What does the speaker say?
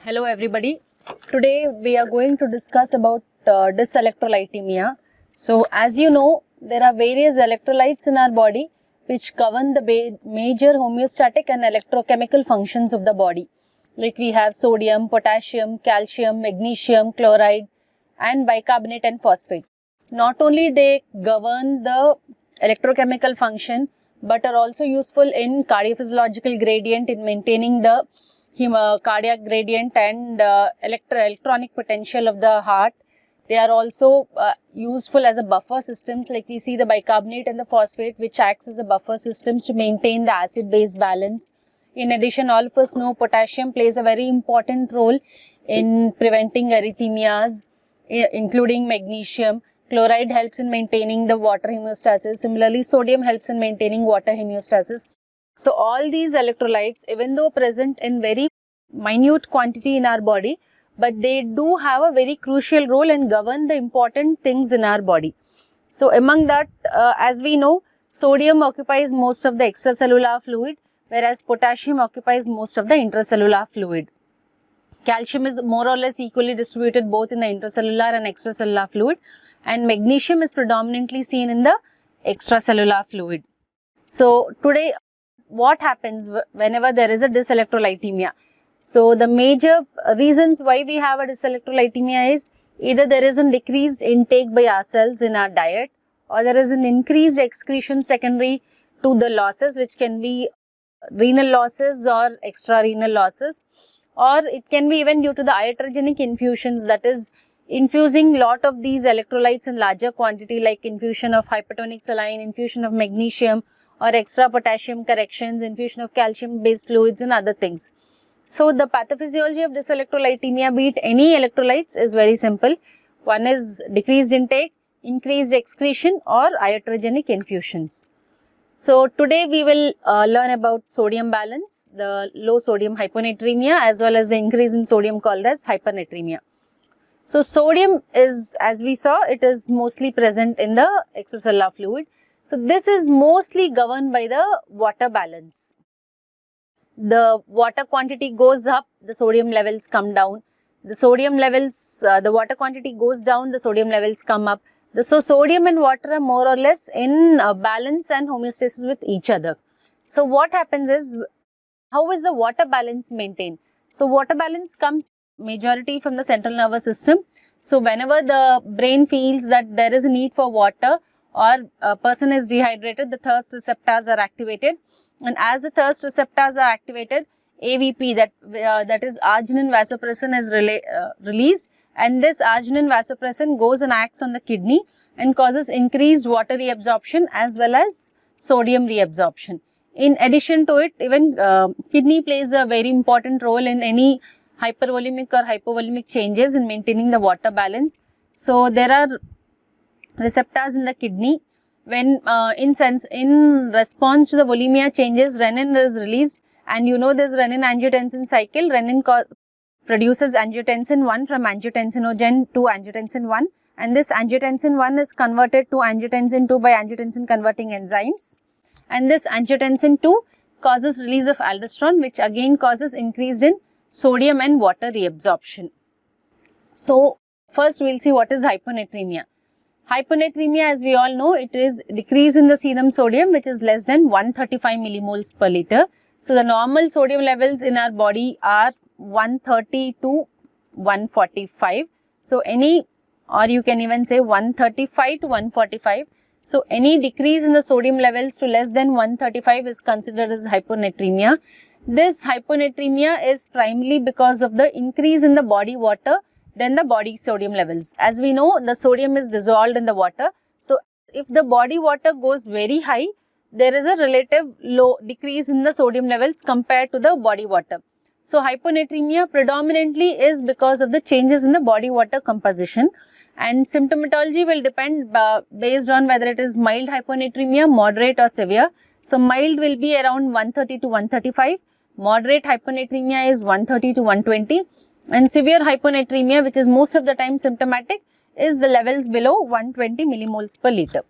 Hello everybody. Today we are going to discuss about dyselectrolytemia. So as you know, there are various electrolytes in our body which govern the major homeostatic and electrochemical functions of the body. Like we have sodium, potassium, calcium, magnesium, chloride and bicarbonate and phosphate. Not only they govern the electrochemical function but are also useful in cardiophysiological gradient, in maintaining the cardiac gradient and electronic potential of the heart. They are also useful as a buffer systems, like we see the bicarbonate and the phosphate, which acts as a buffer systems to maintain the acid-base balance. In addition, all of us know potassium plays a very important role in preventing arrhythmias, including magnesium. Chloride helps in maintaining the water homeostasis. Similarly, sodium helps in maintaining water homeostasis. So all these electrolytes, even though present in very minute quantity in our body, but they do have a very crucial role and govern the important things in our body. So among that, as we know, sodium occupies most of the extracellular fluid, whereas potassium occupies most of the intracellular fluid. Calcium is more or less equally distributed both in the intracellular and extracellular fluid, and magnesium is predominantly seen in the extracellular fluid. So today, what happens whenever there is a dyselectrolytemia? So the major reasons why we have a dyselectrolytemia is either there is a decreased intake by ourselves in our diet, or there is an increased excretion secondary to the losses, which can be renal losses or extra-renal losses, or it can be even due to the iatrogenic infusions, that is infusing lot of these electrolytes in larger quantity, like infusion of hypertonic saline, infusion of magnesium, or extra potassium corrections, infusion of calcium based fluids and other things. So the pathophysiology of dyselectrolytemia, be it any electrolytes, is very simple. One is decreased intake, increased excretion, or iatrogenic infusions. So today we will learn about sodium balance, the low sodium hyponatremia, as well as the increase in sodium called as hypernatremia. So sodium is, as we saw, it is mostly present in the extracellular fluid. So this is mostly governed by the water balance. The water quantity goes up, the sodium levels come down. The sodium levels, the water quantity goes down, the sodium levels come up. So sodium and water are more or less in balance and homeostasis with each other. So what happens is, how is the water balance maintained? So water balance comes majority from the central nervous system. So whenever the brain feels that there is a need for water, or a person is dehydrated, the thirst receptors are activated, and as the thirst receptors are activated, AVP, that is arginine vasopressin, is released, and this arginine vasopressin goes and acts on the kidney and causes increased water reabsorption as well as sodium reabsorption. In addition to it, even kidney plays a very important role in any hypervolemic or hypovolemic changes in maintaining the water balance. So there are receptors in the kidney. When in response to the volemia changes, renin is released, and you know this renin-angiotensin cycle. Renin produces angiotensin 1 from angiotensinogen to angiotensin 1, and this angiotensin 1 is converted to angiotensin 2 by angiotensin converting enzymes, and this angiotensin 2 causes release of aldosterone, which again causes increase in sodium and water reabsorption. So first we will see what is hyponatremia. Hyponatremia, as we all know, it is decrease in the serum sodium, which is less than 135 millimoles per liter. So the normal sodium levels in our body are 130 to 145. So or you can even say 135 to 145. So any decrease in the sodium levels to less than 135 is considered as hyponatremia. This hyponatremia is primarily because of the increase in the body water than the body sodium levels. As we know, the sodium is dissolved in the water. So if the body water goes very high, there is a relative low decrease in the sodium levels compared to the body water. So hyponatremia predominantly is because of the changes in the body water composition, and symptomatology will depend based on whether it is mild hyponatremia, moderate or severe. So mild will be around 130 to 135, moderate hyponatremia is 130 to 120, and severe hyponatremia, which is most of the time symptomatic, is the levels below 120 millimoles per liter.